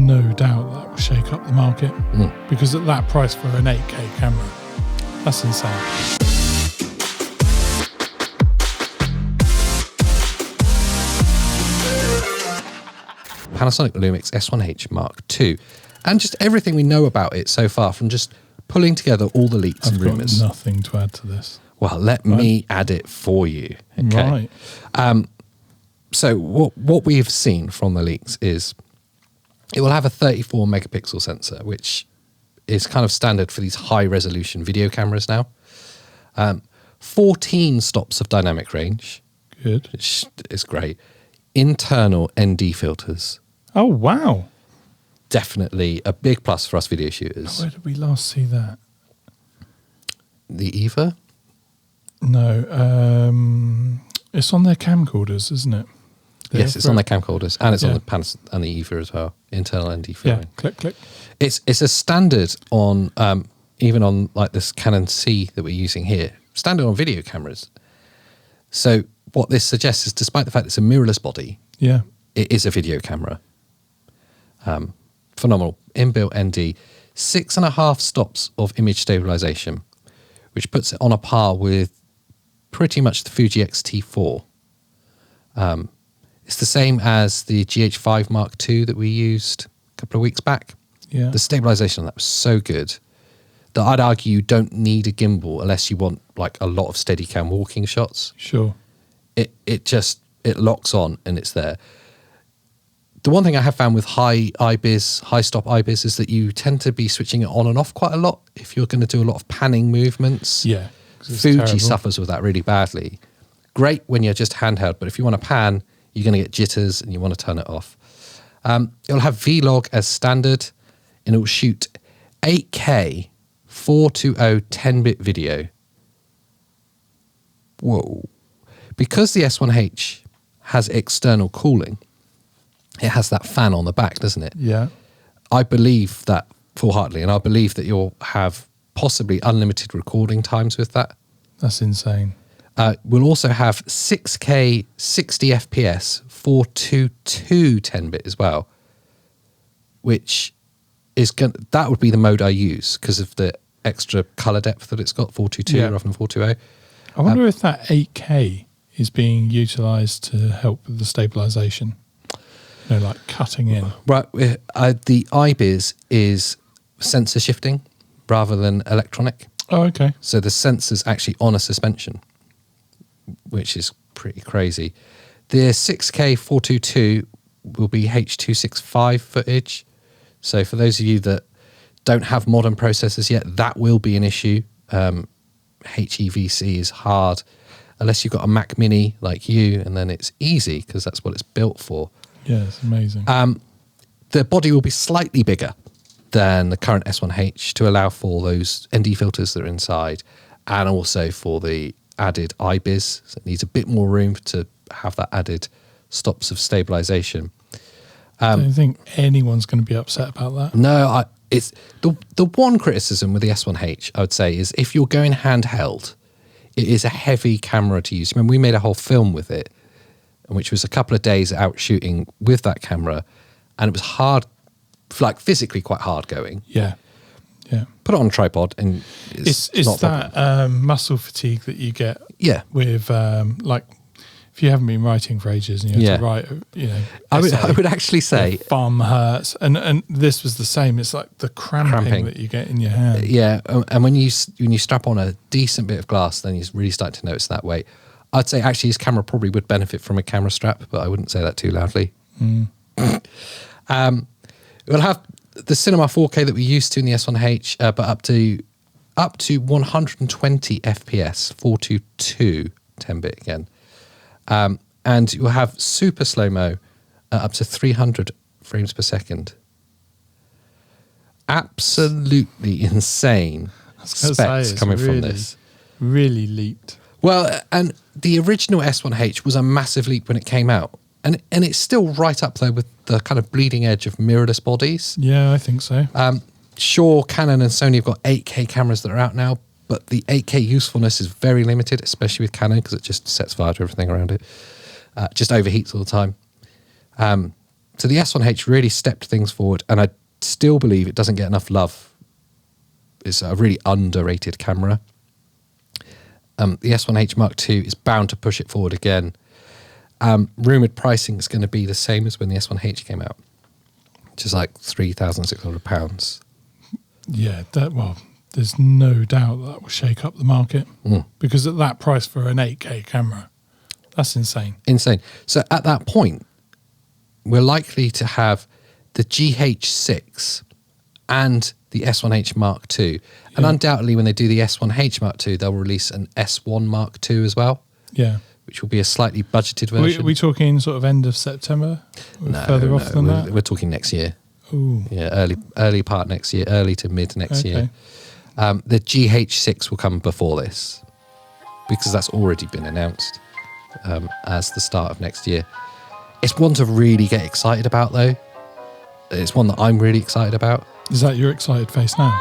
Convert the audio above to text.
no doubt that will shake up the market because at that price for an 8K camera, that's insane. Panasonic Lumix S1H Mark II, and just everything we know about it so far from just pulling together all the leaks and I've got rumours. nothing to add to this. Well, let me add it for you. Okay. Right. So what we've seen from the leaks is it will have a 34 megapixel sensor, which is kind of standard for these high resolution video cameras now. 14 stops of dynamic range, Good. which is great. Internal ND filters, Oh, wow. definitely a big plus for us video shooters. Where did we last see that? The Eva, No. It's on their camcorders, isn't it? yes, it's on their camcorders, and it's on Yeah. the Panas and the Eva as well. Internal ND Yeah, filtering. click. It's a standard on even on like this Canon C that we're using here, standard on video cameras. So what this suggests is, despite the fact it's a mirrorless body, Yeah. it is a video camera. Phenomenal inbuilt ND, 6.5 stops of image stabilization, which puts it on a par with pretty much the Fuji X-T4. It's the same as the GH5 Mark II that we used a couple of weeks back. Yeah. The stabilization on that was so good that I'd argue you don't need a gimbal unless you want like a lot of Steadicam walking shots. Sure. It locks on and it's there. The one thing I have found with high stop IBIS is that you tend to be switching it on and off quite a lot if you're going to do a lot of panning movements. Yeah. 'Cause it's Fuji terrible. suffers with that really badly. Great when you're just handheld, but if you want to pan, you're going to get jitters and you want to turn it off. It'll have Vlog as standard, and it will shoot 8K 420 10-bit video. Whoa. Because the S1H has external cooling, it has that fan on the back, doesn't it? Yeah. I believe that full-heartedly, and I believe that you'll have possibly unlimited recording times with that. That's insane. We'll also have 6K 60 FPS 422 10-bit as well, which is that would be the mode I use because of the extra color depth that it's got, 422 Yeah. rather than 420. I wonder if that 8K is being utilized to help with the stabilization. You know, like cutting in. Right, the IBIS is sensor shifting rather than electronic. Oh, okay. So the sensor's actually on a suspension, which is pretty crazy. The 6K 422 will be H.265 footage. So for those of you that don't have modern processors yet, that will be an issue. HEVC is hard unless you've got a Mac Mini like you, and then it's easy because that's what it's built for. Yeah, it's amazing. The body will be slightly bigger than the current S1H to allow for those ND filters that are inside, and also for the added IBIS. So it needs a bit more room to have that added stops of stabilization. I don't think anyone's going to be upset about that. No, it's the one criticism with the S1H, I would say, is if you're going handheld, it is a heavy camera to use. Remember, we made a whole film with it, which was a couple of days out shooting with that camera, and it was hard, like physically quite hard going. Yeah. Yeah. Put it on a tripod, and it's not a problem. that muscle fatigue that you get Yeah. with like if you haven't been writing for ages and you have to write, you know, I essay, would actually say, your thumb hurts, and this was the same. It's like the cramping that you get in your hand. yeah, and when you strap on a decent bit of glass, then you really start to notice that weight. I'd say actually his camera probably would benefit from a camera strap, but I wouldn't say that too loudly. We'll have the Cinema 4K that we used to in the S1H, but up to 120 FPS, 422 10-bit again. And you'll have super slow-mo up to 300 frames per second. Absolutely insane specs coming from this. Really leaped. Well, and the original S1H was a massive leap when it came out. And it's still right up there with the kind of bleeding edge of mirrorless bodies. Yeah, I think so. Sure, Canon and Sony have got 8K cameras that are out now, but the 8K usefulness is very limited, especially with Canon, because it just sets fire to everything around it. Just overheats all the time. So the S1H really stepped things forward, and I still believe it doesn't get enough love. It's a really underrated camera. The S1H Mark II is bound to push it forward again. Rumoured pricing is going to be the same as when the S1H came out, which is like £3,600. Yeah, there's no doubt that will shake up the market because at that price for an 8K camera, that's insane. Insane. So at that point, we're likely to have the GH6 and the S1H Mark II. And undoubtedly, when they do the S1H Mark II, they'll release an S1 Mark II as well. Yeah. Which will be a slightly budgeted version. Are we talking sort of end of September? Further off than that? We're talking next year. Ooh. Yeah, early part next year, early to mid next year. The GH6 will come before this because that's already been announced as the start of next year. It's one to really get excited about, though. It's one that I'm really excited about. Is that your excited face now?